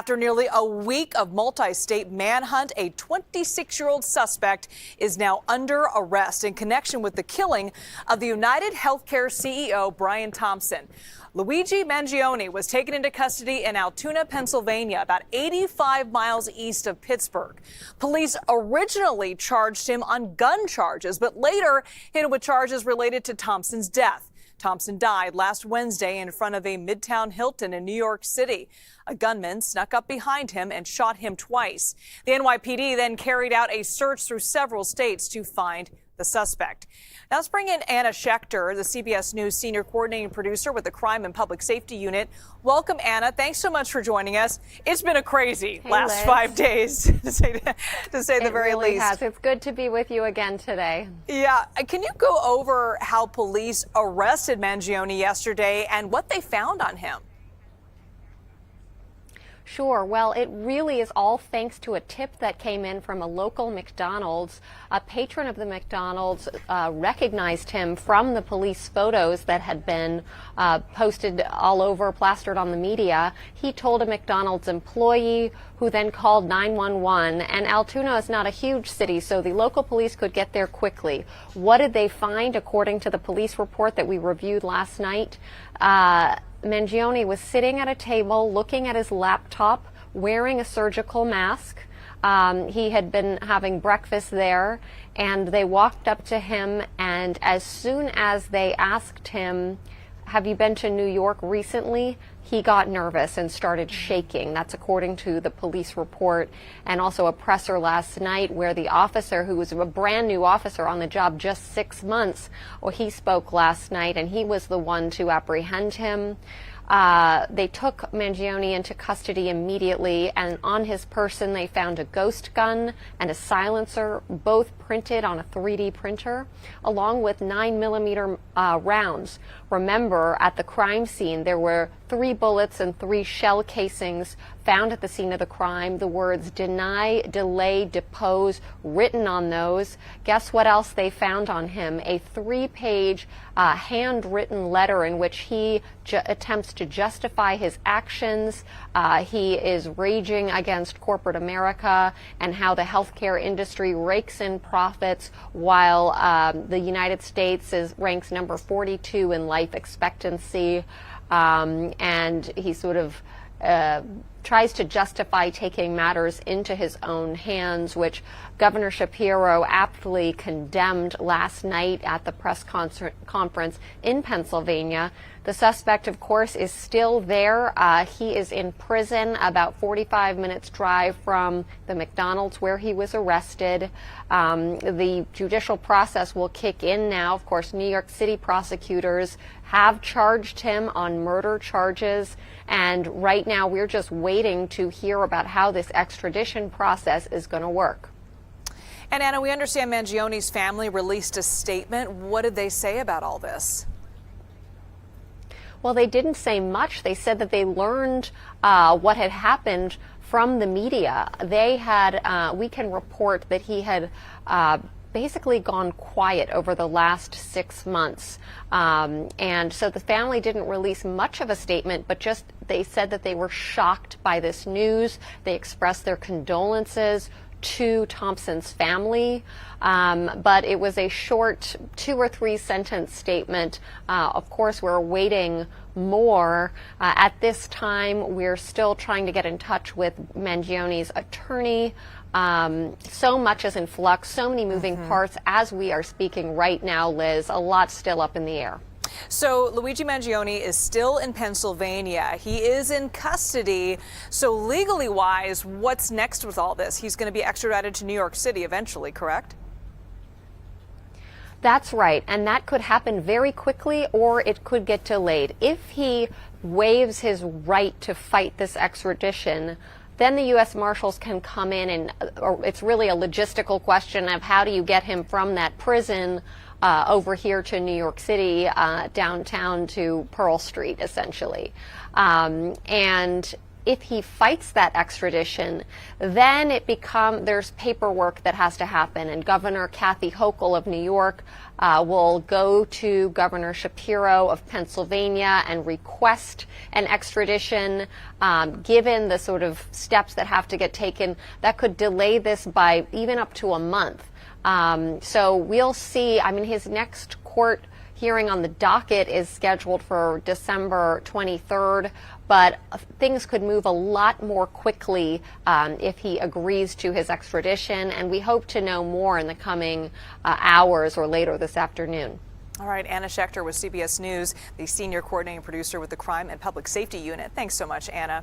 After nearly a week of multi-state manhunt, a 26-year-old suspect is now under arrest in connection with the killing of the UnitedHealthcare CEO Brian Thompson. Luigi Mangione was taken into custody in Altoona, Pennsylvania, about 85 miles east of Pittsburgh. Police originally charged him on gun charges, but later hit him with charges related to Thompson's death. Thompson died last Wednesday in front of a Midtown Hilton in New York City. A gunman snuck up behind him and shot him twice. The NYPD then carried out a search through several states to find the suspect. Now let's bring in Anna Schecter, the CBS News senior coordinating producer with the Crime and Public Safety Unit. Welcome, Anna. Thanks so much for joining us. It's been a crazy last Liz. 5 days, to say the very really least. Has. It's good to be with you again today. Yeah. Can you go over how police arrested Mangione yesterday and what they found on him? Sure. Well, it really is all thanks to a tip that came in from a local McDonald's. A patron of the McDonald's recognized him from the police photos that had been posted all over, plastered on the media. He told a McDonald's employee who then called 911. And Altoona is not a huge city, so the local police could get there quickly. What did they find, according to the police report that we reviewed last night? Mangione was sitting at a table looking at his laptop, wearing a surgical mask. He had been having breakfast there, and they walked up to him, and as soon as they asked him, "Have you been to New York recently?" he got nervous and started shaking. That's according to the police report, and also a presser last night where the officer, who was a brand new officer on the job, just 6 months, well, he spoke last night, and he was the one to apprehend him. They took Mangione into custody immediately, and on his person they found a ghost gun and a silencer, both printed on a 3D printer, along with 9mm rounds. Remember, at the crime scene, there were 3 bullets and 3 shell casings found at the scene of the crime. The words "deny, delay, depose" written on those. Guess what else they found on him? A 3-page handwritten letter in which he attempts to justify his actions. He is raging against corporate America and how the healthcare industry rakes in profits while the United States ranks number 42 in life expectancy. And he sort of tries to justify taking matters into his own hands, which Governor Shapiro aptly condemned last night at the press conference in Pennsylvania. The suspect, of course, is still there. He is in prison, about 45 minutes drive from the McDonald's where he was arrested. The judicial process will kick in now. Of course, New York City prosecutors have charged him on murder charges, and right now we're just waiting to hear about how this extradition process is going to work. And Anna, we understand Mangione's family released a statement. What did they say about all this? Well, they didn't say much. They said that they learned what had happened from the media. They had, we can report that he had basically gone quiet over the last 6 months. And so the family didn't release much of a statement, but just they said that they were shocked by this news. They expressed their condolences to Thompson's family, but it was a short 2 or 3 sentence statement. Of course, we're awaiting more. At this time, we're still trying to get in touch with Mangione's attorney. So much is in flux, so many moving parts as we are speaking right now, Liz. A lot still up in the air. So Luigi Mangione is still in Pennsylvania. He is in custody. So legally wise, what's next with all this? He's going to be extradited to New York City eventually, correct? That's right. And that could happen very quickly, or it could get delayed. If he waives his right to fight this extradition, then the U.S. Marshals can come in and it's really a logistical question of how do you get him from that prison over here to New York City, downtown to Pearl Street, essentially. And if he fights that extradition, then there's paperwork that has to happen, and Governor Kathy Hochul of New York will go to Governor Shapiro of Pennsylvania and request an extradition. Given the sort of steps that have to get taken, that could delay this by even up to a month. So we'll see. I mean, his next court hearing on the docket is scheduled for December 23rd, but things could move a lot more quickly if he agrees to his extradition, and we hope to know more in the coming hours or later this afternoon. All right, Anna Schecter with CBS News, the senior coordinating producer with the Crime and Public Safety Unit. Thanks so much, Anna.